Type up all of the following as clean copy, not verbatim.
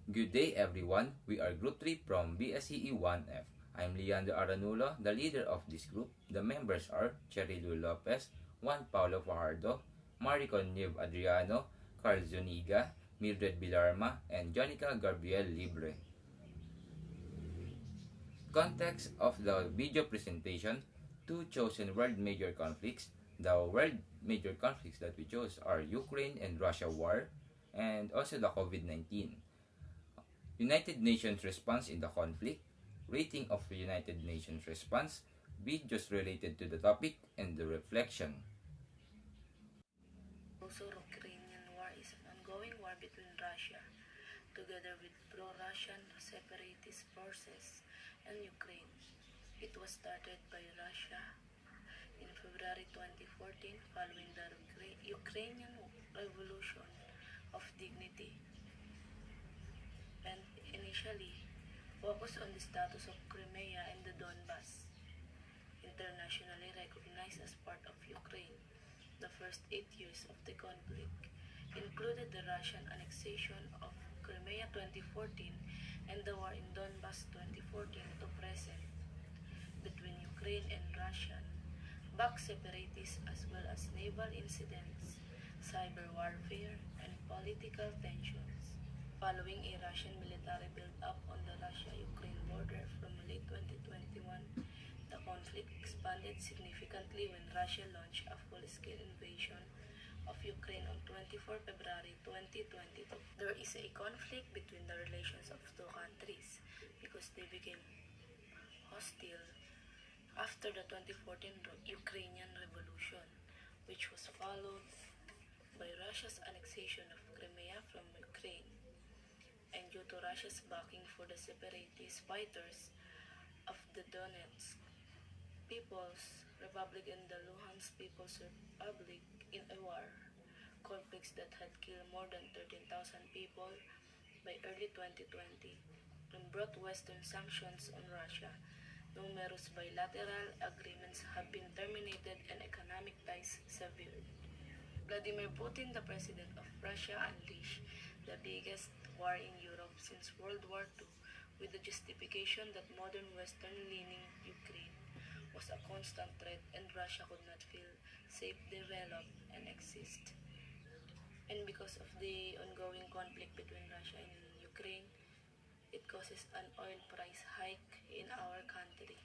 Good day everyone, we are Group 3 from BSCE-1F. I'm Leandro Aranulo, the leader of this group. The members are Cherry Lu Lopez, Juan Paulo Fajardo, Maricon Niev Adriano, Carl Zuniga, Mildred Bilarma, and Jonica Gabriel Libre. Context of the video presentation, two chosen world major conflicts. The world major conflicts that we chose are Ukraine and Russia war, and also the COVID-19. United Nations response in the conflict, rating of the United Nations response, videos related to the topic, and the reflection. Also, Ukrainian war is an ongoing war between Russia, together with pro-Russian separatist forces, and Ukraine. It was started by Russia in February 2014 following the Ukrainian Revolution of Dignity, and initially focused on the status of Crimea and the Donbas, internationally recognized as part of Ukraine. The first 8 years of the conflict included the Russian annexation of Crimea 2014 and the war in Donbas 2014 to present between Ukraine and Russian backed separatists, as well as naval incidents, cyber warfare, and political tensions. Following a Russian military build-up on the Russia-Ukraine border from late 2021, the conflict expanded significantly when Russia launched a full-scale invasion of Ukraine on 24 February 2022. There is a conflict between the relations of two countries because they became hostile after the 2014 Ukrainian Revolution, which was followed by Russia's annexation of Crimea from Ukraine, and due to Russia's backing for the separatist fighters of the Donetsk People's Republic and the Luhansk People's Republic in a war, conflicts that had killed more than 13,000 people by early 2020 and brought Western sanctions on Russia. Numerous bilateral agreements have been terminated and economic ties severed. Vladimir Putin, the president of Russia, unleashed the biggest war in Europe since World War II, with the justification that modern Western-leaning Ukraine was a constant threat and Russia could not feel safe, develop, and exist. And because of the ongoing conflict between Russia and Ukraine, it causes an oil price hike in our country.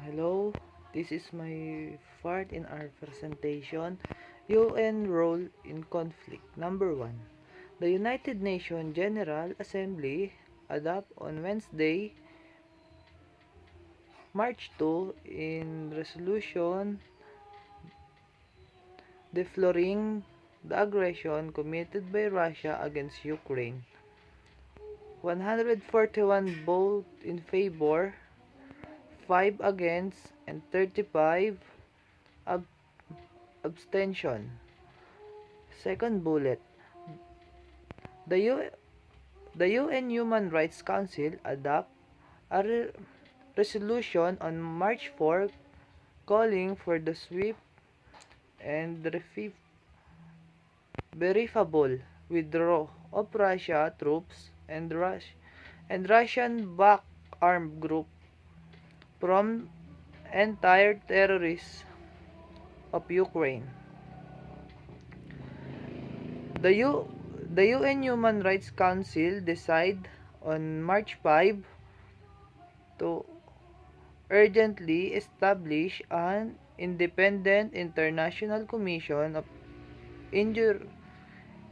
Hello, this is my part in our presentation, UN Role in Conflict. Number 1. The United Nations General Assembly adopted on Wednesday, March 2, in resolution deploring the aggression committed by Russia against Ukraine. 141 voted in favor, 5 against, and 35 abstention. Second bullet. The UN Human Rights Council adopted a resolution on March 4 calling for the swift and verifiable withdrawal of Russia troops and Russian-backed armed group from entire territories of Ukraine. The UN Human Rights Council decided on March 5 to urgently establish an independent international commission of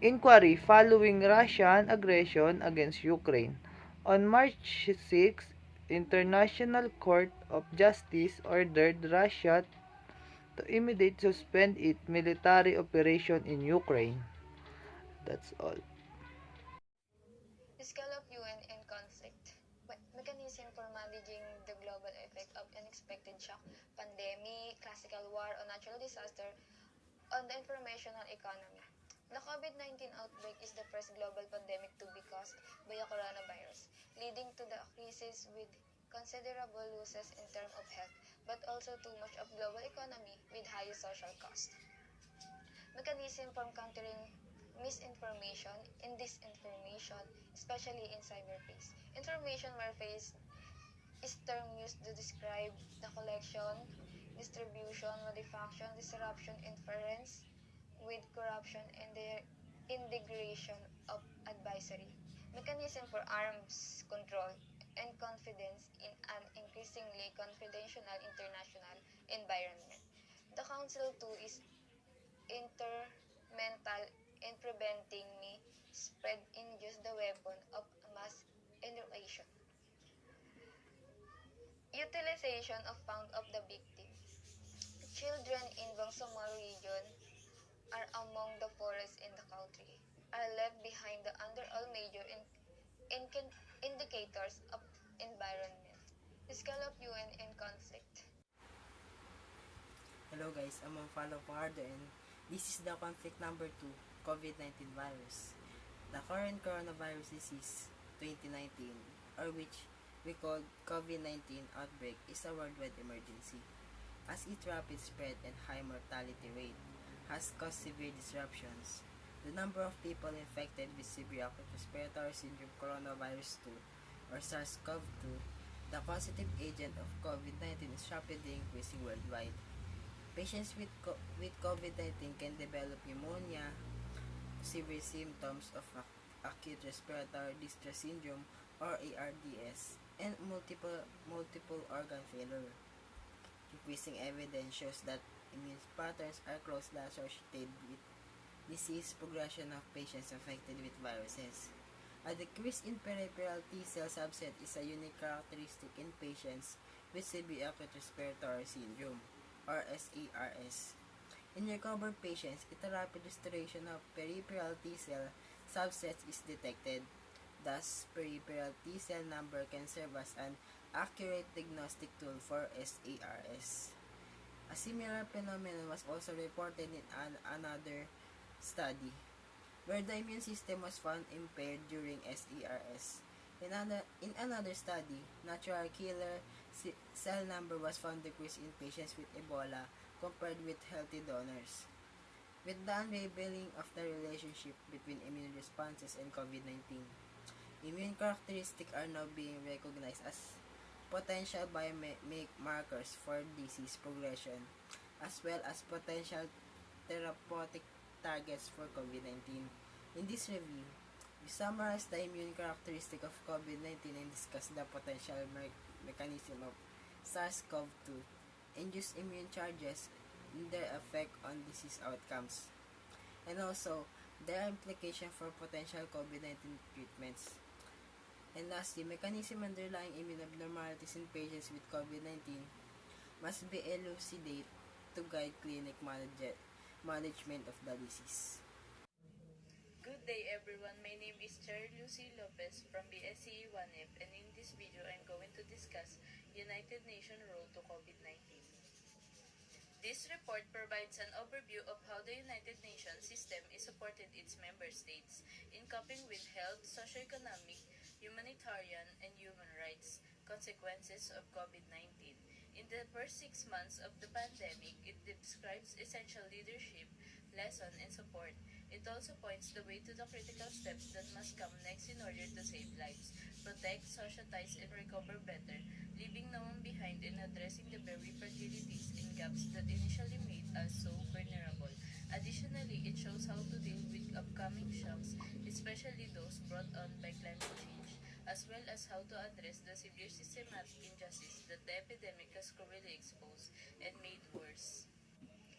inquiry following Russian aggression against Ukraine. On March 6, International Court of Justice ordered Russia to immediately suspend its military operation in Ukraine. That's all. Scale of UN and conflict. Mechanism for managing the global effect of unexpected shock, pandemic, classical war, or natural disaster on the informational economy. The COVID-19 outbreak is the first global pandemic to be caused by a coronavirus, leading to the crisis with considerable losses in terms of health, but also too much of global economy with high social cost. Mechanism for countering misinformation, and disinformation, especially in cyberspace. Information warfare is term used to describe the collection, distribution, modification, disruption, inference with corruption, and the integration of advisory mechanism for arms control and confidence in an increasingly confidential international environment. The Council too is instrumental in preventing me spread and use the weapon of mass annihilation. Utilization of found of the victim. Children in Bangsamoro region are among the poorest in the country, are left behind the under all major indicators of environment. Scale of UN and conflict. Hello guys, I'm Follow Pardo and this is the conflict number 2, COVID-19 virus. The current coronavirus disease 2019, or which we call COVID-19 outbreak, is a worldwide emergency. As its rapid spread and high mortality rate has caused severe disruptions, the number of people infected with severe acute respiratory syndrome coronavirus 2 or SARS-CoV-2, the causative agent of COVID-19, is rapidly increasing worldwide. Patients with COVID-19 can develop pneumonia, severe symptoms of acute respiratory distress syndrome or ARDS, and multiple organ failure. Increasing evidence shows that immune patterns are closely associated with disease progression of patients affected with viruses. A decrease in peripheral T cell subset is a unique characteristic in patients with severe acute respiratory syndrome, or SARS. In recovered patients, a rapid restoration of peripheral T cell subsets is detected. Thus, peripheral T cell number can serve as an accurate diagnostic tool for SARS. A similar phenomenon was also reported in another study, where the immune system was found impaired during SARS. In another study, natural killer cell number was found decreased in patients with Ebola compared with healthy donors. With the unraveling of the relationship between immune responses and COVID-19, immune characteristics are now being recognized as potential biomarkers for disease progression, as well as potential therapeutic targets for COVID-19. In this review, we summarize the immune characteristic of COVID-19 and discuss the potential mechanism of SARS-CoV-2, induced immune charges, and their effect on disease outcomes, and also their implication for potential COVID-19 treatments. And lastly, mechanism underlying immune abnormalities in patients with COVID-19 must be elucidated to guide clinic management of the disease. Good day everyone, my name is Cher Lucy Lopez from BSCE-1F, and in this video I'm going to discuss United Nations role to COVID-19. This report provides an overview of how the United Nations system is supporting its member states in coping with health, socioeconomic, humanitarian, and human rights consequences of COVID-19. In the first 6 months of the pandemic, it describes essential leadership, lesson, and support. It also points the way to the critical steps that must come next in order to save lives, protect, socialize, and recover better, leaving no one behind in addressing the very fragilities and gaps that initially made us so vulnerable. Additionally, it shows how to deal with upcoming shocks, especially those brought on by climate change, as well as how to address the severe systematic injustice that the epidemic has cruelly exposed and made worse.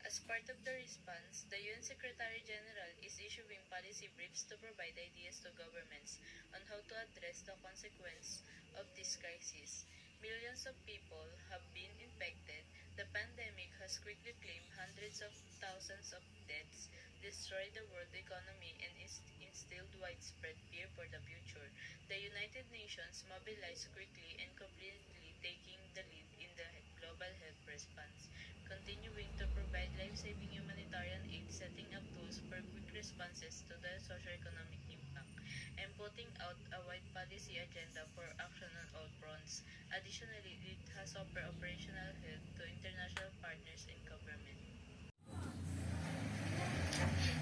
As part of the response, the UN Secretary General is issuing policy briefs to provide ideas to governments on how to address the consequence of this crisis. Millions of people have been infected. The pandemic has quickly claimed hundreds of thousands of deaths, destroyed the world economy, and instilled widespread fear for the future. The United Nations mobilized quickly and completely, taking the lead in the global health response, continuing to provide life-saving humanitarian aid, setting up tools for quick responses to the socio-economic impact, and putting out a wide policy agenda for action on all fronts. Additionally, it has offered operational help to international partners and government.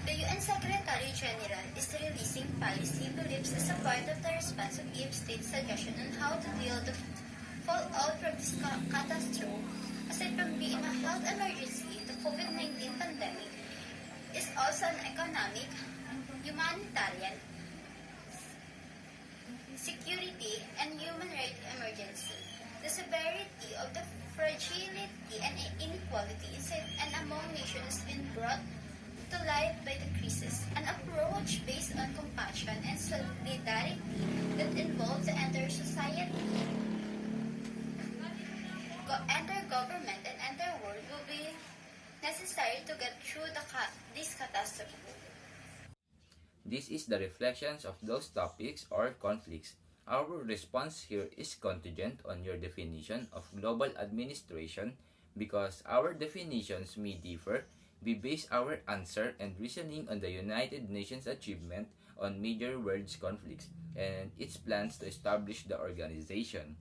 The UN Secretary General is releasing policy beliefs as a part of the response to give states suggestion on how to deal with the fallout from this catastrophe. Aside from being a health emergency, the COVID-19 pandemic is also an economic, humanitarian, security, and human rights emergency. The severity of the fragility and inequality inside and among nations has been brought to light by the crisis. An approach based on compassion and solidarity that involves the entire society, entire government, and entire world will be necessary to get through this catastrophe. This is the reflections of those topics or conflicts. Our response here is contingent on your definition of global administration because our definitions may differ. We base our answer and reasoning on the United Nations achievement on major world conflicts and its plans to establish the organization.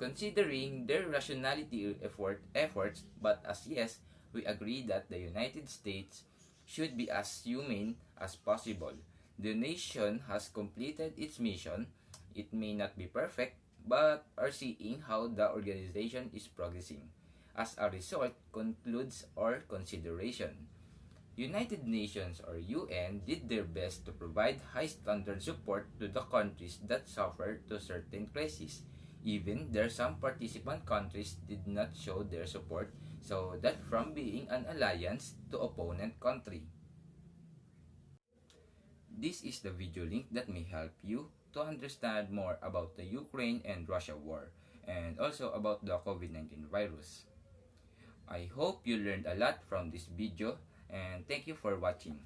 Considering their rationality efforts, but as yes, we agree that the United States should be as humane as possible. The nation has completed its mission. It may not be perfect, but are seeing how the organization is progressing. As a result, concludes our consideration. United Nations or UN did their best to provide high standard support to the countries that suffered to certain crises. Even there some participant countries did not show their support, so that from being an alliance to opponent country. This is the video link that may help you to understand more about the Ukraine and Russia war and also about the COVID-19 virus. I hope you learned a lot from this video and thank you for watching.